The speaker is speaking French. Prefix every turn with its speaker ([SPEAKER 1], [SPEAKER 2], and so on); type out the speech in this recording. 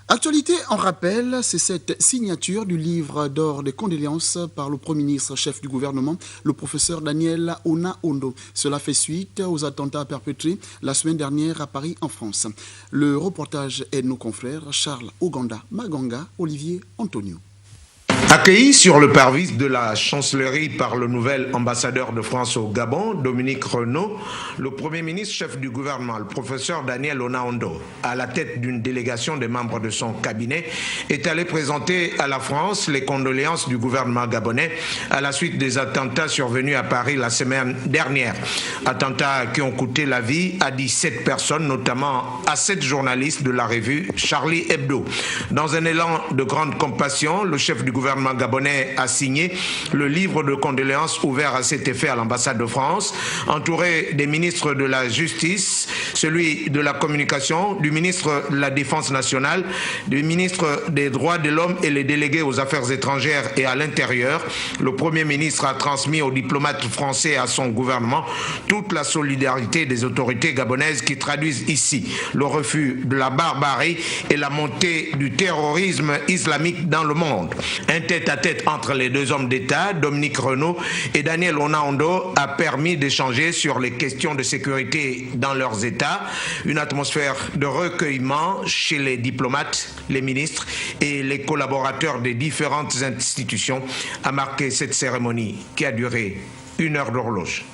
[SPEAKER 1] Actualité en rappel, c'est cette signature du livre d'or des condoléances par le Premier ministre chef du gouvernement, le professeur Daniel Ona-Ondo. Cela fait suite aux attentats perpétrés la semaine dernière à Paris, en France. Le reportage est de nos confrères Charles Oganda, Maganga, Olivier Antonio.
[SPEAKER 2] Accueilli sur le parvis de la chancellerie par le nouvel ambassadeur de France au Gabon, Dominique Renaud, le Premier ministre chef du gouvernement, le professeur Daniel Ona-Ondo, à la tête d'une délégation des membres de son cabinet, est allé présenter à la France les condoléances du gouvernement gabonais à la suite des attentats survenus à Paris la semaine dernière. Attentats qui ont coûté la vie à 17 personnes, notamment à 7 journalistes de la revue Charlie Hebdo. Dans un élan de grande compassion, le chef du gouvernement gabonais a signé le livre de condoléances ouvert à cet effet à l'ambassade de France, entouré des ministres de la Justice, celui de la Communication, du ministre de la Défense nationale, du ministre des Droits de l'Homme et les délégués aux Affaires étrangères et à l'Intérieur. Le Premier ministre a transmis aux diplomates français et à son gouvernement toute la solidarité des autorités gabonaises qui traduisent ici le refus de la barbarie et la montée du terrorisme islamique dans le monde. Un tête-à-tête entre les deux hommes d'État, Dominique Renaud et Daniel Ona-Ondo, a permis d'échanger sur les questions de sécurité dans leurs États. Une atmosphère de recueillement chez les diplomates, les ministres et les collaborateurs des différentes institutions a marqué cette cérémonie qui a duré 1 heure d'horloge.